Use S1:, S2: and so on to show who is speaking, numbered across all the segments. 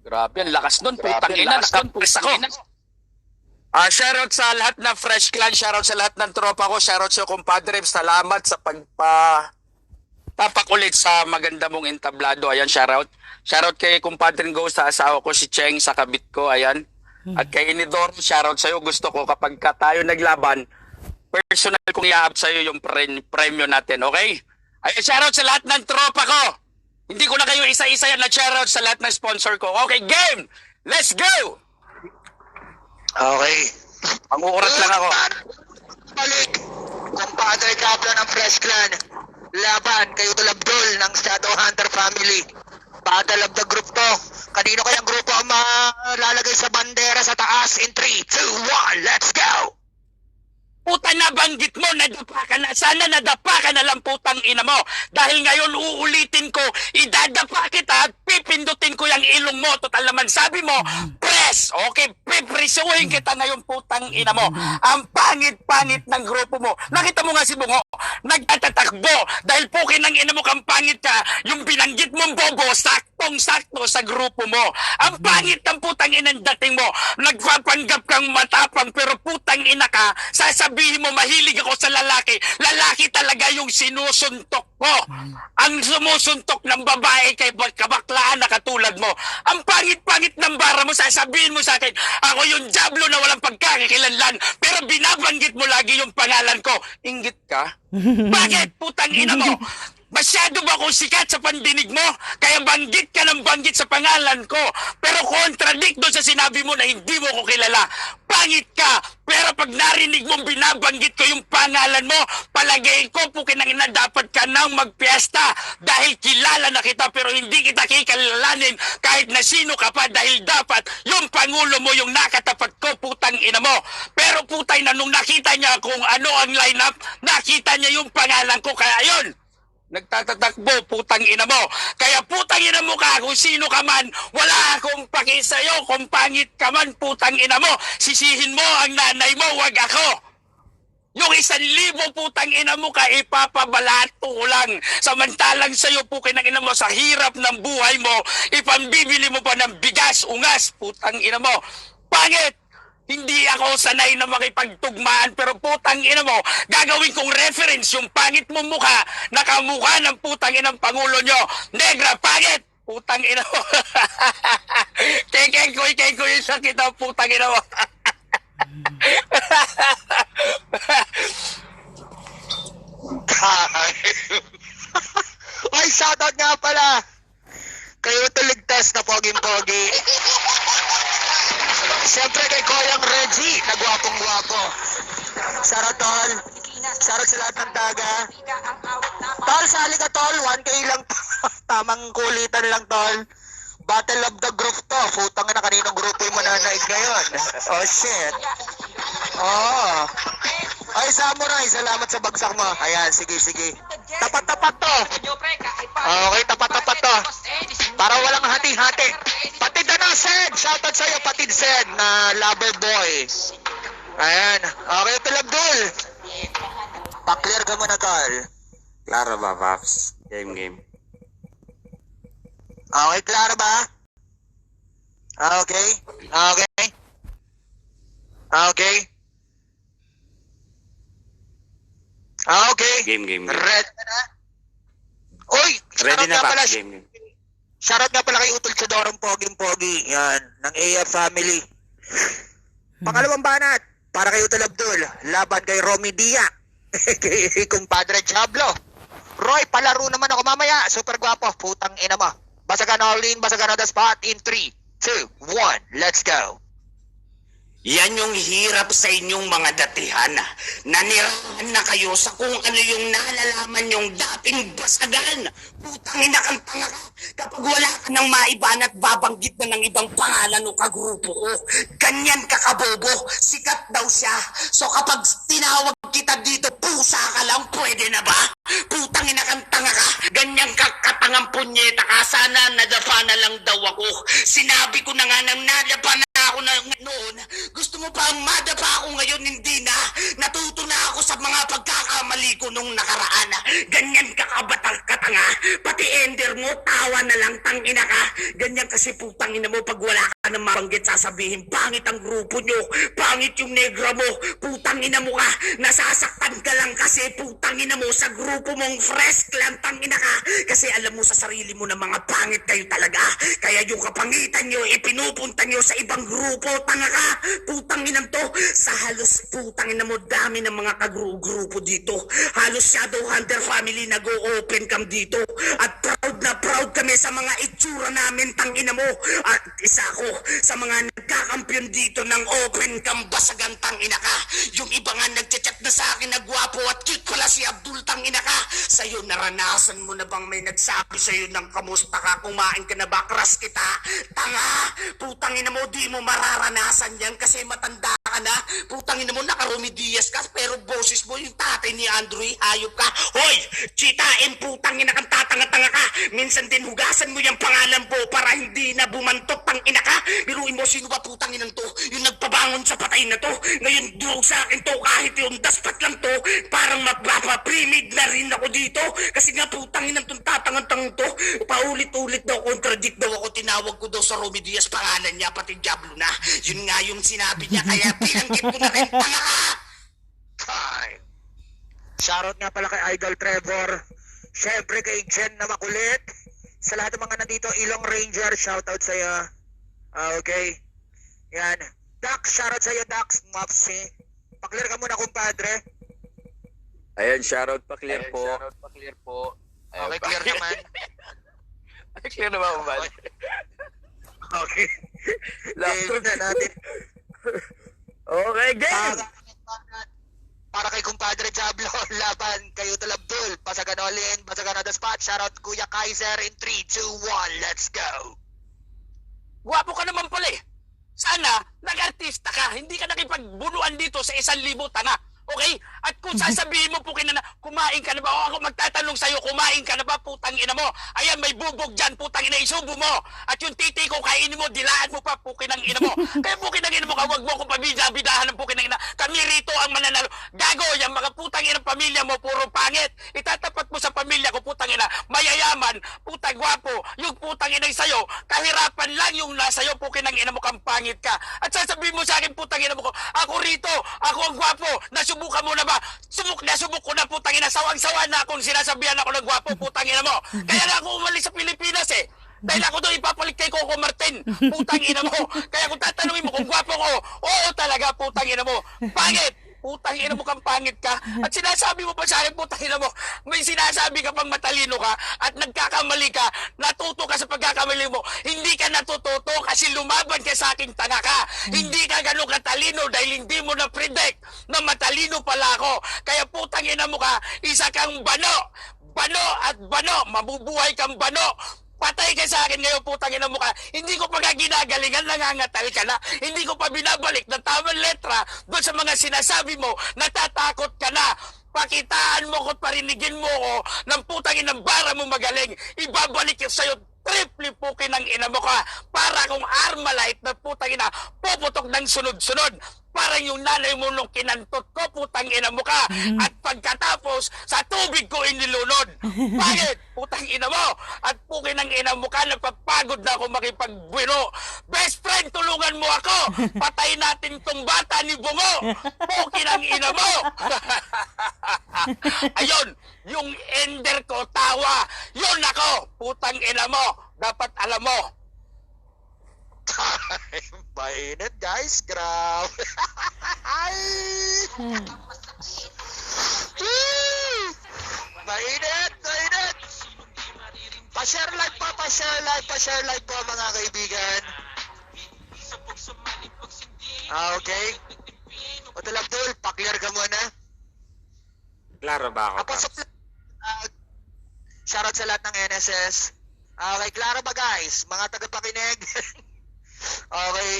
S1: Grabe, ang lakas nun. Putang ina, nakapas ako. Shoutout sa lahat ng Fresh Clan, shoutout sa lahat ng tropa ko, shoutout sa kumpadre, salamat sa tapak ulit sa maganda mong entablado. Ayan, shoutout. Shoutout kay kumpadre Ghost, sa asawa ko si Cheng, sa kabit ko, ayan. At kay Inidoro, shoutout sa'yo. Gusto ko kapag tayo naglaban, personal kong i-up sa'yo yung premyo natin, okay? Ayan, shoutout sa lahat ng tropa ko. Hindi ko na kayo isa-isa yan na shoutout sa lahat ng sponsor ko. Okay, game! Let's go!
S2: Okay.
S1: Pangukurat lang ako.
S2: Balik. Kumpadre Diablo ng Fresh Clan. Laban kayo Tulabdol ng Shadowhunter family. Battle of the group to. Kanino kayang grupo ang malalagay sa bandera sa taas in 3, 2, 1, let's go!
S1: Puta, nabanggit mo, nadapa ka na. Sana nadapa ka na lang, putang ina mo. Dahil ngayon uulitin ko, idadapa kita at pipindutin ko yung ilong mo. Total naman sabi mo, press! Okay, piprisuhin kita ngayon, putang ina mo. Ang pangit-pangit ng grupo mo. Nakita mo nga si Bungo, nagtatatakbo. Dahil pukin ng ina mo kang pangit ka, yung binanggit mong bobo, saktong-sakto sa grupo mo. Ang pangit ng putang inang dating mo. Nagpapanggap kang matapang, pero putang ina ka, sasabihin mo mahilig ako sa lalaki. Lalaki talaga yung sinusuntok mo. Ang sumusuntok ng babae kay kabaklaan na katulad mo. Ang pangit-pangit ng bara mo, sasabihin mo sa akin, ako yung Diablo na walang pagkakakilanlan, pero binabanggit mo lagi yung pangalan ko. Inggit ka? Bakit? Putang ina mo! Masyado ba akong sikat sa pandinig mo? Kaya banggit ka ng banggit sa pangalan ko. Pero contradict doon sa sinabi mo na hindi mo ko kilala. Pangit ka. Pero pag narinig mong binabanggit ko yung pangalan mo, palagay ko po kinangina dapat ka nang magpiesta. Dahil kilala na kita pero hindi kita kikilalanin kahit na sino ka pa dahil dapat yung pangulo mo yung nakatapat ko, putang ina mo. Pero putay na nung nakita niya kung ano ang lineup, nakita niya yung pangalan ko kaya yun. Nagtatatakbo, putang ina mo. Kaya putang ina mo ka, kung sino ka man, wala akong paki sa'yo. Kung pangit ka man, putang ina mo. Sisihin mo ang nanay mo, wag ako. Yung 1,000 putang ina mo ka, ipapabalato lang. Samantalang sa'yo, putang ina mo, sa hirap ng buhay mo, ipambibili mo pa ng bigas, ungas, putang ina mo. Pangit! Hindi ako sanay na makipagtugmaan pero putang ina mo, gagawin kong reference yung pangit mo mukha, nakamukha ng putang inang Pangulo nyo. Negra, pangit! Putang ina mo. Kekeng ko yung sakit ang putang ina mo.
S2: Ay, shoutout nga pala. Kayo tuligtas na poging-pogi. Siyempre kay Koyang Reggie, na gwapong-gwapo. Shoutout tol. Shoutout sa lahat ng taga. Tol, sali ka tol. 1K lang. Tamang kulitan lang tol. Battle of the group to. Putang na kaninong grupo yung mananaig ngayon. Oh shit. Oh. Ay, Samurai, salamat sa bagsak mo. Ayan, sige. Tapat-tapat to. Okay, tapat-tapat to. Para walang hati-hati. Patid na, Sed. Shoutout sa'yo, Patid Sed, na lover boy. Ayan. Okay, Tulabdol. Pa-clear ka muna, tol.
S3: Klaro ba, Paps? Game.
S2: Okay, klaro ba? Okay.
S3: Game.
S2: Ready na? Uy!
S3: Ready na,
S2: pala.
S3: Paps? Game.
S2: Shoutout nga pala kay Utol Chodorong Poging-Pogi. Yan, ng AF family. Pangalawang banat, para kay Utol Abdul. Laban kay Romy Dia. Kay Kumpadre Diablo. Roy, palaro naman ako mamaya. Super gwapo, putang ina mo. Basagan all in, basagan on the spot in 3, 2, 1, let's go.
S3: Yan yung hirap sa inyong mga datihan. Nanirahan na kayo sa kung ano yung nalalaman yung dating basagan. Putang ina kang tanga ka. Kapag wala ka nang maiban at babanggit na ng ibang pangalan o kagrupo ko, ganyan ka kabobo. Sikat daw siya. So kapag tinawag kita dito, pusa ka lang, pwede na ba? Putang ina kang tanga ka. Ganyan ka katangang punyeta ka. Sana nadapa na lang daw ako. Sinabi ko na nga nang nadapa na ako na noon. Gusto mo pa ang madapa ako ngayon? Hindi na. Natuto na ako sa mga pagkakamali ko nung nakaraan. Ganyan ka kabatang tanga. Pati ender mo, tawa na lang, tangina ka. Ganyan kasi putang ina mo, pag wala ka na mabanggit, sasabihin, pangit ang grupo nyo, pangit yung negra mo, putang ina mo ka, nasasaktan ka lang kasi putang ina mo sa grupo mong fresh clan, tangina ka. Kasi alam mo sa sarili mo na mga pangit kayo talaga. Kaya yung kapangitan nyo, ipinupunta nyo sa ibang grupo, tanga ka. Putang ina to, sa halos putang ina mo, dami ng mga kagrupo dito. Halos Shadow Hunter family nag-o-open cam dito. At proud na proud kami sa mga itsura namin, tangina mo. At isa ako sa mga nagkakampiyon dito ng open cam, basagan, tangina ka. Yung iba nga nagchat-chat na sa akin na gwapo at cute pala si Abdul, tangina ka. Sa'yo, naranasan mo na bang may nagsabi sa'yo ng kamusta ka, kumain ka na ba, crush kita? Tanga, putang ina mo, di mo mararanasan yan kasi matanda ka na. Putang ina mo, naka-Romy Diaz ka, pero boses mo yung tatay ni Andrew, hayop ka. Hoy, chitain, putang ina kang tatanga-tanga ka. Minsan din hugasan mo yung pangalan po para hindi na bumantot, tang ina ka. Biruin mo, sino ba putang inang to? Yung nagpabangon sa patay na to. Ngayon, durog sa akin to, kahit yung daspat lang to, parang magpapaprimid na rin ako dito. Kasi nga putang inang tong tatangang-tang to, paulit-ulit daw, contradict daw ako, tinawag ko daw sa Romy Diaz, pangalan niya, pati Diablo na. Yun nga yung sinabi niya, kaya pinanggit ko na rin, tanga ka!
S2: Fine. Shoutout nga pala kay Idol Trevor. Syempre kay Jen na makulit. Sa lahat ng mga nandito, Ilong Ranger, shoutout sa'yo. Okay. Yan. Dax, shoutout sa'yo, Dax. Mopsy. Paklear ka muna, kumpadre.
S4: Ayan, shoutout pa clear po. Ayan
S2: Okay,
S4: pa.
S2: clear naman.
S4: Clear naman ba?
S2: Okay.
S4: Laptop.
S2: Game na natin.
S4: Okay, game!
S2: Para kay kumpadre Diablo, laban kayo Abdul. Basagan all-in, basagan on the spot. Shoutout Kuya Kaiser in 3, 2, 1. Let's go.
S1: Gwapo ka naman pala eh. Sana, nag-artista ka. Hindi ka nakipagbunuan dito sa 1,000 tanga. Okay? At kung sasabihin mo po na kumain ka na ba? O ako magtatanong sa'yo, kumain ka na ba? Putang ina mo. Ayan, may bubog dyan. Putang ina, isubo mo. At yung titi ko, kainin mo, dilaan mo pa. Pukin ng ina mo. Kaya pukin ng ina mo ka, wag mo kong pabida-bidahan ng pukin ng ina. Kami rito ang mananalo. Gago, yung mga putang ina pamilya mo, puro pangit. Itatapat mo sa pamilya ko, putang ina, mayayaman, putang gwapo. Yung putang ina sa'yo, kahirapan lang yung nasa'yo, pukin ng ina mo, kang pangit ka. At sasabihin mo sa akin, putang ina mo ko, ako rito, ako ang gwapo, nasubukan mo na ba? Subok ko na, putang ina, sawang-sawa na akong sinasabihan ako ng gwapo, putang ina mo. Kaya na ako umalis sa Pilipinas eh. Dahil ako doon ipapalit kay Coco Martin, putang ina mo. Kaya kung tatanungin mo kung gwapo ko, oo talaga, putang ina mo. Pangit! Putang ina mo kang pangit ka. At sinasabi mo pa sa akin, putang ina mo, may sinasabi ka pang matalino ka at nagkakamali ka, natuto ka sa pagkakamali mo. Hindi ka natututo kasi lumaban ka sa aking tanga ka. Hindi ka ganun katalino dahil hindi mo na-predict na matalino pala ako. Kaya putang ina mo ka, isa kang bano. Bano at bano, mabubuhay kang bano. Patay ka sa akin ngayon, putang ina mo ka. Hindi ko pa ginagalingan, nangangatal ka na. Hindi ko pa binabalik ng tamang letra doon sa mga sinasabi mo, natatakot ka na. Pakitaan mo ko, parinigin mo ko ng putang inang bara mo magaling. Ibabalik yung sa'yo, triple pukin ng ina mo ka. Para kung Armalite na putang ina, puputok ng sunod-sunod. Parang yung nanay mo nung kinantot ko, putang ina mo ka. At pagkatapos, sa tubig ko inilunod. Bakit? Putang ina mo. At pukin ng ina mo ka, napapagod na ako makipagbuno. Best friend, tulungan mo ako. Patay natin tong bata ni Bungo. Pukin ng ina mo. Ayun, yung ender ko, tawa. Yun ako, putang ina mo. Dapat alam mo.
S2: Time. Mainit, guys. Grabe. Ay! Mainit! Mainit! Pa-share live po, pa-share live po mga kaibigan. Okay. Hotel Abdul, pa-clear ka muna.
S4: Klaro ba ako,
S2: Ako sa
S4: Paps?
S2: shoutout sa lahat ng NSS. Okay, klaro ba guys? Mga tagapakinig. Okay.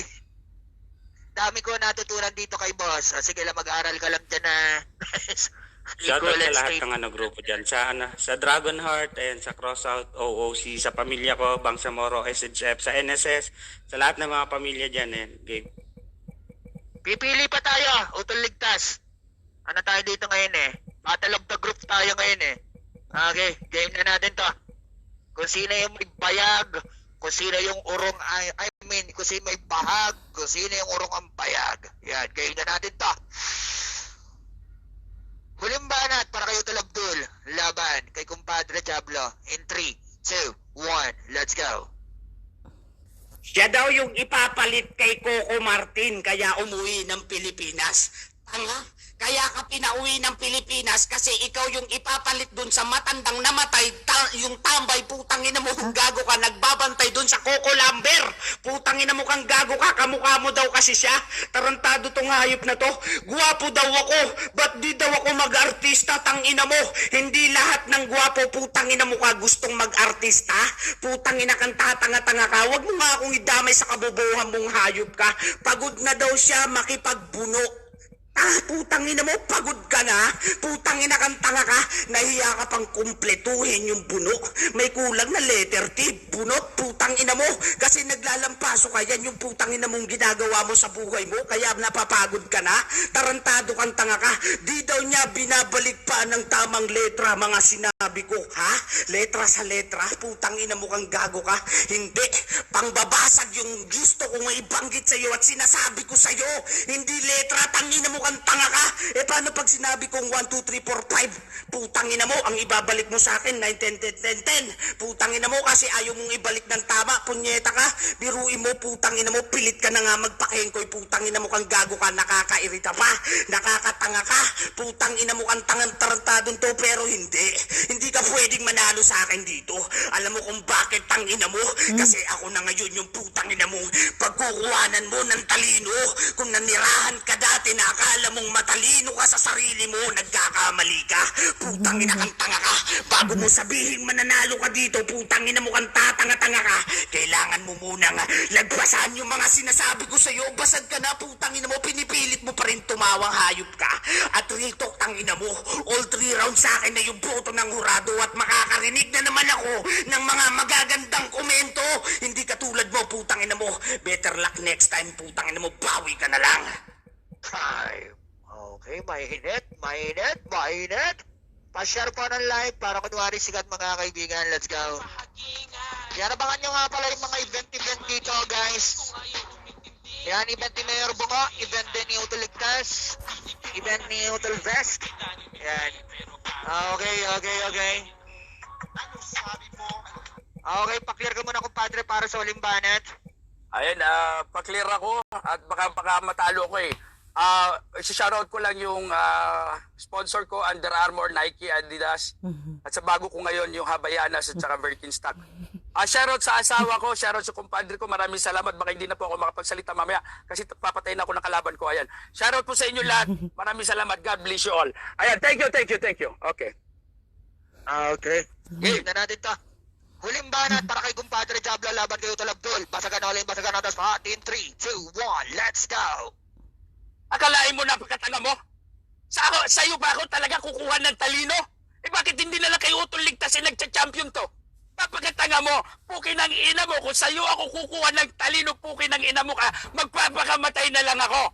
S2: Dami ko natutunan dito kay boss. Sige lang, mag-aral ka lang dyan na
S4: Shoutout sa
S2: equivalent
S4: lahat
S2: state.
S4: ng grupo dyan. Sa Dragonheart, and sa Crossout, OOC, sa pamilya ko, Bangsamoro, SHF, sa NSS, sa lahat ng mga pamilya dyan. Game.
S2: Pipili pa tayo, utol ligtas. Ano tayo dito ngayon eh? Battle of the group tayo ngayon eh. Okay, game na natin to. Kung sino yung may bayag, kung sino yung urong, kung sino may bahag, kung sino yung urong ang bayag. Yan, game na natin to. Huling banat para kayo talabdul. Laban kay Kumpadre Diablo. In 3, 2, 1, let's go.
S3: Siya daw yung ipapalit kay Coco Martin kaya umuwi ng Pilipinas. Tanga, kaya ka pinauwi ng Pilipinas kasi ikaw yung ipapalit dun sa matandang namatay, yung tambay, putang ina mo, gago ka, nagbabantay dun sa Coco Lumber. Putang ina mo kang gago ka, kamukha mo daw kasi siya. Tarantado tong hayop na to. Guwapo daw ako, ba't di daw ako mag-artista, tang ina mo. Hindi lahat ng guwapo, putang ina mo ka, gustong mag-artista. Putang ina kang tatanga-tanga ka, wag mo nga akong idamay sa kabobohan mong hayop ka. Pagod na daw siya makipagbuno. Putang ina mo, pagod ka na? Putang ina kang tanga ka? Nahiya ka pang kumpletuhin yung bunok. May kulang na letter T, bunot, putang ina mo. Kasi naglalampaso ka, yan yung putang ina mong ginagawa mo sa buhay mo. Kaya napapagod ka na? Tarantado kang tanga ka. Di daw niya binabalik pa ng tamang letra mga sinabi ko. Ha? Letra sa letra? Putang ina mo kang gago ka? Hindi. Pangbabasag yung gusto kong ibanggit sa'yo at sinasabi ko sa'yo. Hindi letra, tangina mo kang tanga ka. Eh paano pag sinabi kong 1, 2, 3, 4, 5? Putang ina mo, ang ibabalik mo sa akin 9, 10, 10, 10, 10. Putang ina mo kasi ayaw mong ibalik ng tama. Punyeta ka. Biruin mo, putang ina mo, pilit ka na nga magpakengkoy. Putang ina mo kang gago ka, nakakairita pa. Nakakatanga ka. Putang ina mo kang tangang tarantadon to, pero hindi. Hindi ka pwedeng manalo sa akin dito. Alam mo kung bakit, tangina mo? Kasi ako na ngayon yung putang ina mo. Pagkukuhanan mo ng talino. Kung nanirahan ka dati na akala mong matalino ka sa sarili mo, nagkakamali ka. Putang ina kang tanga ka. Bago mo sabihin mananalo ka dito, putang ina mo kang tatanga-tanga ka. Kailangan mo munang lagpasan yung mga sinasabi ko sa'yo. Basag ka na, putang ina mo. Pinipilit mo pa rin tumawang hayop ka. At real talk, tangina mo. All 3 rounds sa akin na yung boto ng hurado at makakarinig na naman ako ng mga magagandang komento. Hindi katulad mo, putang ina mo. Better luck next time, putang ina mo. Bawi ka na lang.
S2: Time. Okay, mainit. Pa-share po ng live para kunwari sikat mga kaibigan. Let's go. Yan, abangan nyo nga pala yung mga event dito, guys. Yan, event ni Mayor Bungo, event din ni Hotel Ligtas, event ni Hotel Vest. Yan. Okay. Okay, pa-clear ka muna, kumpadre, para sa uling banat.
S1: Ayan, pa-clear ako at baka matalo ko eh. Shoutout ko lang yung sponsor ko, Under Armour, Nike, Adidas. At sa bago ko ngayon, yung Havaianas at saka Birkenstock. Shoutout sa asawa ko, shoutout sa kumpadre ko. Maraming salamat. Baka hindi na po ako makapagsalita mamaya kasi papatayin ako ng kalaban ko. Ayan. Shoutout po sa inyo lahat. Maraming salamat. God bless you all. Ayan, thank you. Okay.
S2: Okay. Game na natin to. Huling banat para kay kumpadre Diablo, laban kayo talabdol. Basagan na tapos pa. In 3, 2, 1, let's go.
S1: Akalain mo napakatanga mo? Sa'yo ba ako talaga kukuha ng talino? Eh bakit hindi na lang kayo utol ligtas nagcha-champion to? Napakatanga mo, puki ng ina mo. Kung sa'yo ako kukuha ng talino, puki ng ina mo ka, magpapakamatay na lang ako.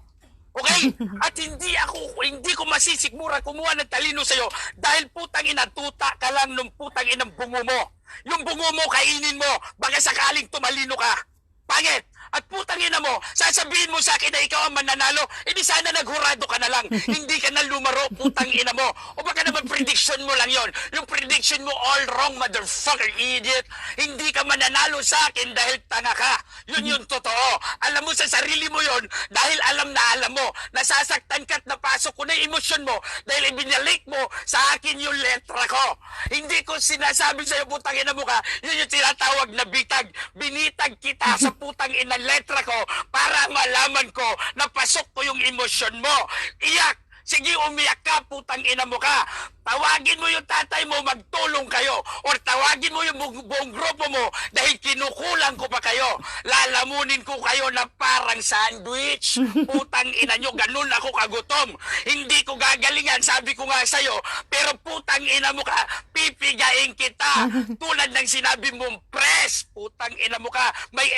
S1: Okay? At hindi ko masisikmura kumuha ng talino sa'yo dahil putang ina, tuta ka lang nung putang inang bungo mo. Yung bungo mo, kainin mo, baka sakaling tumalino ka. Pangit! At putang ina mo, sasabihin mo sa akin na ikaw ang mananalo, edi sana naghurado ka na lang. Hindi ka na lumaro, putang ina mo. O baka naman prediction mo lang yon. Yung prediction mo all wrong, motherfucker, idiot. Hindi ka mananalo sa akin dahil tanga ka. Yun yung totoo. Alam mo sa sarili mo yon dahil alam mo. Nasasaktan ka at napasok ko na yung emosyon mo dahil ibinalik mo sa akin yung letra ko. Hindi ko sinasabi sa'yo, putang ina mo ka, yun yung tinatawag na bitag. Binitag kita sa putang ina letra ko para malaman ko na pasok ko yung emosyon mo. Iyak! Sige, umiyak ka, putang ina mo ka. Tawagin mo yung tatay mo, magtulong kayo. Or tawagin mo yung buong grupo mo dahil kinukulang ko pa kayo. Lalamunin ko kayo na parang sandwich. Putang ina nyo, ganun ako kagutom. Hindi ko gagalingan, sabi ko nga sa'yo. Pero putang ina mo ka, pipigain kita. Tulad ng sinabi mong press. Putang ina mo ka, may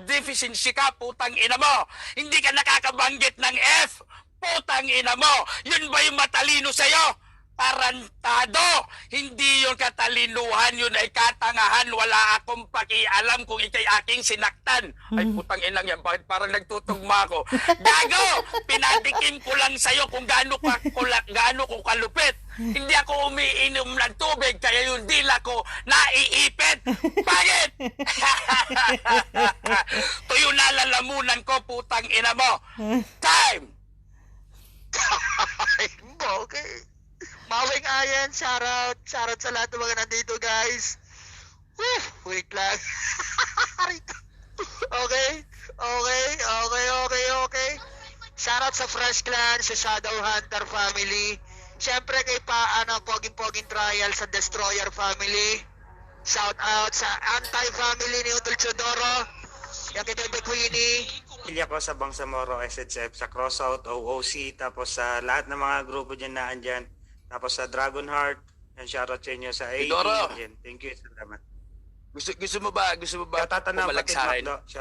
S1: deficiency ka, putang ina mo. Hindi ka nakakabanggit ng F. Putang ina mo, yun ba yung matalino sa'yo? tarantado. Hindi yun katalinuhan, yun ay katangahan. Wala akong pakialam kung ikay aking sinaktan. Ay putang inang yan, bakit parang nagtutugma ako? Gago! Pinatikim ko lang sa'yo kung gaano ko kalupit. Hindi ako umiinom ng tubig, kaya yung dila ko naiipit. Bakit? Tuyo na lalamunan ko, putang ina mo. Time!
S2: Okay. Mawing ayan, shoutout sa lahat ng mga nandito, guys. Wait lang. Okay. Shoutout sa Fresh Clan, sa Shadow Hunter family. Siyempre kay Poging Trial sa Destroyer family. Shoutout sa Anti-family ni Utol Chodoro. Yung kay Bebe Queenie.
S4: Pamilya ko sa Bangsamoro, SHF, sa Crossout, OOC, tapos sa lahat ng mga grupo dyan na andyan. Tapos sa Dragonheart, and shoutout sa inyo sa AD.
S1: Idoro.
S4: Thank you, salamat.
S1: Gusto mo ba
S4: Tatanong
S1: pumalag sa akin?
S4: Macdo.